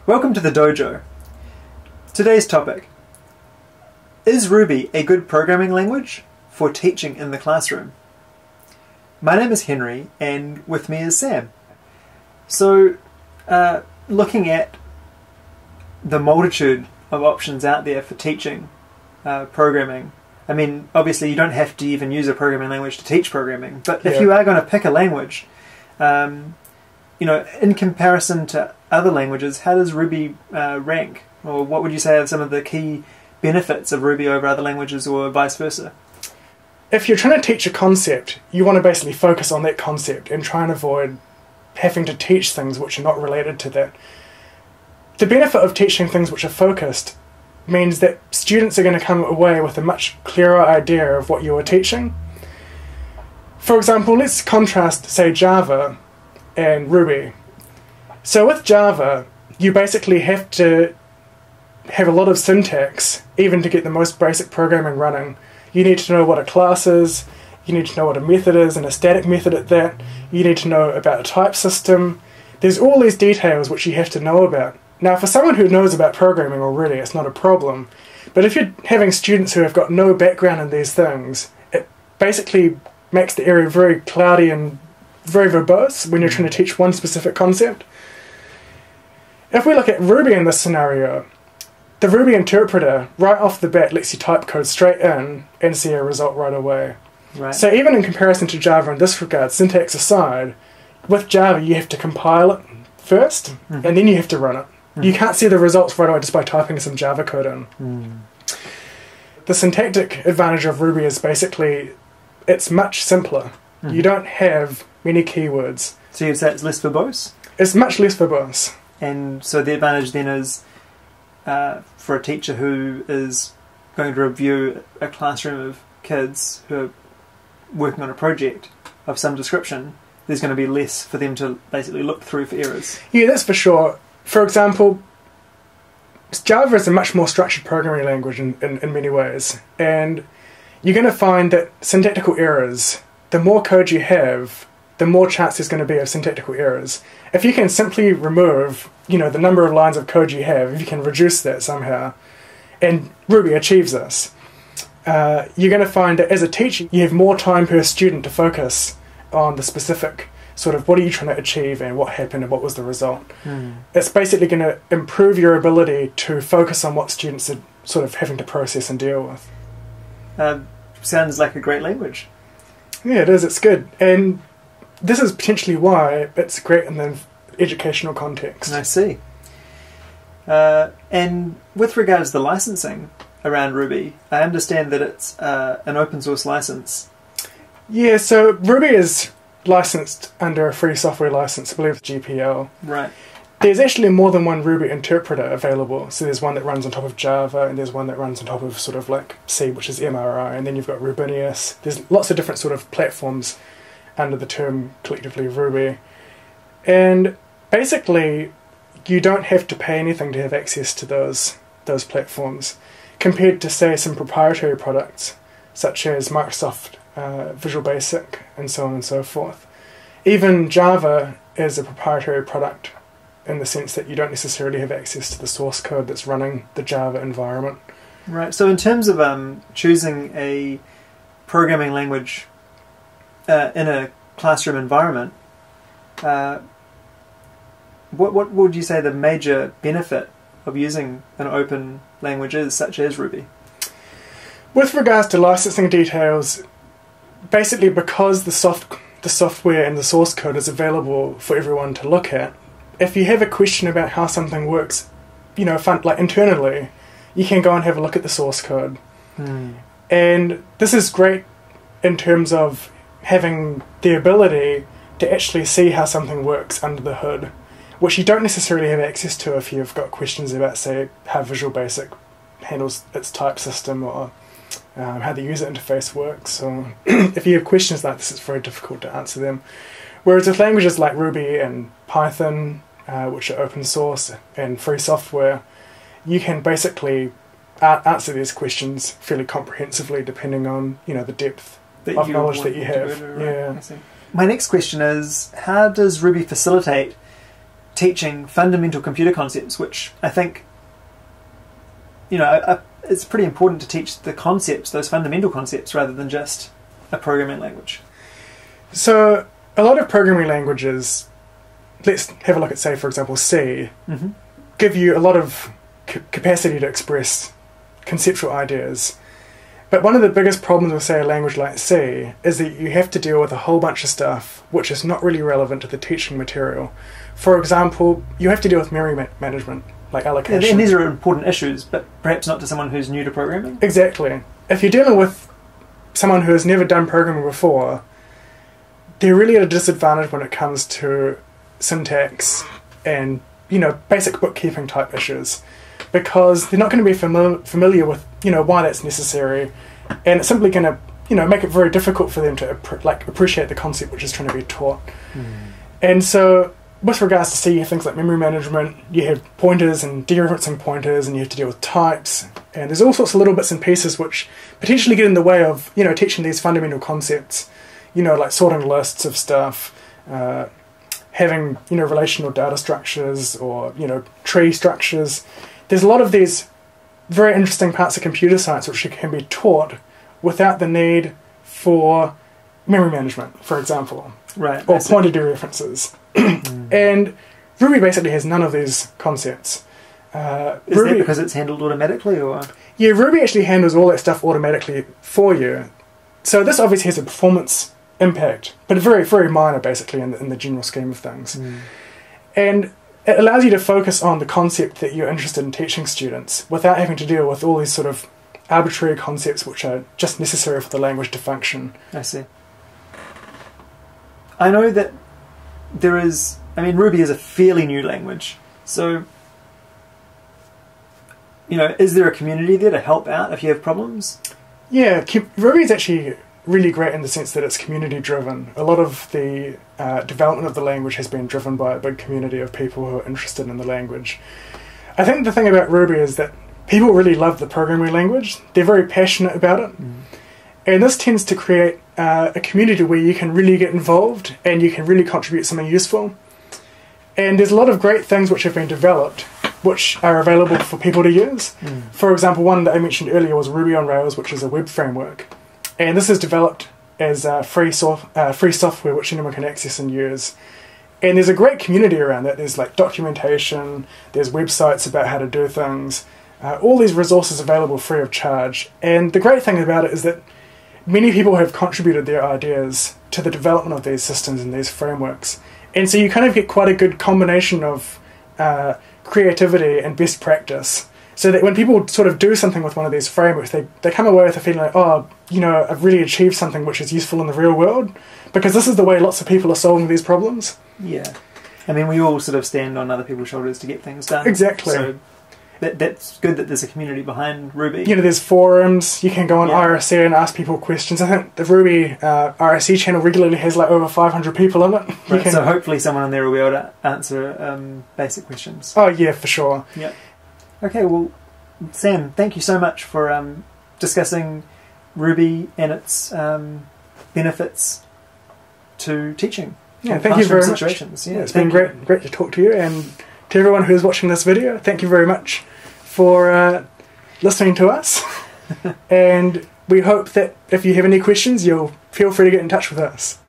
Welcome to the dojo. Today's topic: is Ruby a good programming language for teaching in the classroom? My name is Henry, and with me is Sam. So, looking at the multitude of options out there for teaching programming, I mean, obviously you don't have to even use a programming language to teach programming, but if you are going to pick a language, you know, in comparison to other languages, how does Ruby rank? Or what would you say are some of the key benefits of Ruby over other languages, or vice versa? If you're trying to teach a concept, you want to basically focus on that concept and try and avoid having to teach things which are not related to that. The benefit of teaching things which are focused means that students are going to come away with a much clearer idea of what you are teaching. For example, let's contrast, say, Java and Ruby. So with Java, you basically have to have a lot of syntax, even to get the most basic programming running. You need to know what a class is, you need to know what a method is, and a static method at that. You need to know about a type system. There's all these details which you have to know about. Now, for someone who knows about programming already, it's not a problem. But if you're having students who have got no background in these things, it basically makes the area very cloudy and very verbose when you're trying to teach one specific concept. If we look at Ruby in this scenario, the Ruby interpreter right off the bat lets you type code straight in and see a result right away. Right. So even in comparison to Java in this regard, syntax aside, with Java you have to compile it first and then you have to run it. You can't see the results right away just by typing some Java code in. The syntactic advantage of Ruby is basically it's much simpler. You don't have many keywords. So you'd say it's less verbose? It's much less verbose. And so the advantage then is for a teacher who is going to review a classroom of kids who are working on a project of some description, there's going to be less for them to basically look through for errors. Yeah, that's for sure. For example, Java is a much more structured programming language in many ways, and you're going to find that syntactical errors, the more code you have, the more chance there's going to be of syntactical errors. If you can simply remove, you know, the number of lines of code you have, if you can reduce that somehow, and Ruby achieves this, you're going to find that as a teacher, you have more time per student to focus on the specific sort of what are you trying to achieve and what happened and what was the result. It's basically going to improve your ability to focus on what students are sort of having to process and deal with. Sounds like a great language. Yeah, it is. It's good. And this is potentially why it's great in the educational context. I see. And with regards to the licensing around Ruby, I understand that it's an open source license. Yeah, so Ruby is licensed under a free software license, I believe GPL. Right. There's actually more than one Ruby interpreter available. So there's one that runs on top of Java, and there's one that runs on top of sort of like C, which is MRI, and then you've got Rubinius. There's lots of different sort of platforms under the term collectively Ruby. And basically, you don't have to pay anything to have access to those platforms, compared to, say, some proprietary products, such as Microsoft Visual Basic, and so on and so forth. Even Java is a proprietary product in the sense that you don't necessarily have access to the source code that's running the Java environment. Right, so in terms of choosing a programming language in a classroom environment, what would you say the major benefit of using an open language is, such as Ruby? With regards to licensing details, basically because the software and the source code is available for everyone to look at, if you have a question about how something works, you know, like internally, you can go and have a look at the source code. And this is great in terms of having the ability to actually see how something works under the hood, which you don't necessarily have access to if you've got questions about, say, how Visual Basic handles its type system, or how the user interface works. So if you have questions like this, it's very difficult to answer them. Whereas with languages like Ruby and Python, which are open source and free software, you can basically answer these questions fairly comprehensively, depending on, you know, the depth of knowledge that you have. Yeah. My next question is, how does Ruby facilitate teaching fundamental computer concepts, which I think, it's pretty important to teach the concepts, those fundamental concepts, rather than just a programming language. So a lot of programming languages, let's have a look at, say, for example, C, give you a lot of capacity to express conceptual ideas. But one of the biggest problems with, say, a language like C is that you have to deal with a whole bunch of stuff which is not really relevant to the teaching material. For example, you have to deal with memory management, like allocation. And these are important issues, but perhaps not to someone who's new to programming? Exactly. If you're dealing with someone who has never done programming before, they're really at a disadvantage when it comes to syntax and, basic bookkeeping type issues, because they're not going to be familiar with, why that's necessary, and it's simply going to, make it very difficult for them to appreciate the concept which is trying to be taught. And so, with regards to C, you have things like memory management, you have pointers and dereferencing pointers, and you have to deal with types, and there's all sorts of little bits and pieces which potentially get in the way of, teaching these fundamental concepts, like sorting lists of stuff, having, relational data structures, or, tree structures. There's a lot of these very interesting parts of computer science which can be taught without the need for memory management, for example, right? Or pointer dereferences. And Ruby basically has none of these concepts. Is that because it's handled automatically, or? Yeah, Ruby actually handles all that stuff automatically for you. So this obviously has a performance impact, but very, very minor, basically, in the general scheme of things. And it allows you to focus on the concept that you're interested in teaching students without having to deal with all these sort of arbitrary concepts which are just necessary for the language to function. I see. I know that Ruby is a fairly new language, so, is there a community there to help out if you have problems? Yeah, Ruby is actually really great in the sense that it's community driven. A lot of the development of the language has been driven by a big community of people who are interested in the language. I think the thing about Ruby is that people really love the programming language. They're very passionate about it. And this tends to create a community where you can really get involved and you can really contribute something useful. And there's a lot of great things which have been developed which are available for people to use. For example, one that I mentioned earlier was Ruby on Rails, which is a web framework. And this is developed as free software which anyone can access and use. And there's a great community around that. There's documentation, there's websites about how to do things, all these resources available free of charge. And the great thing about it is that many people have contributed their ideas to the development of these systems and these frameworks. And so you kind of get quite a good combination of creativity and best practice. So that when people sort of do something with one of these frameworks, they come away with a feeling like, I've really achieved something which is useful in the real world, because this is the way lots of people are solving these problems. Yeah. We all sort of stand on other people's shoulders to get things done. Exactly. So that's good that there's a community behind Ruby. There's forums, you can go on IRC and ask people questions. I think the Ruby IRC channel regularly has over 500 people in it. Right, so hopefully someone in there will be able to answer basic questions. Oh yeah, for sure. Yeah. Okay, well, Sam, thank you so much for discussing Ruby and its benefits to teaching. Yeah, thank you very much. Situations. Yeah, it's been great to talk to you, and to everyone who's watching this video, thank you very much for listening to us. And we hope that if you have any questions, you'll feel free to get in touch with us.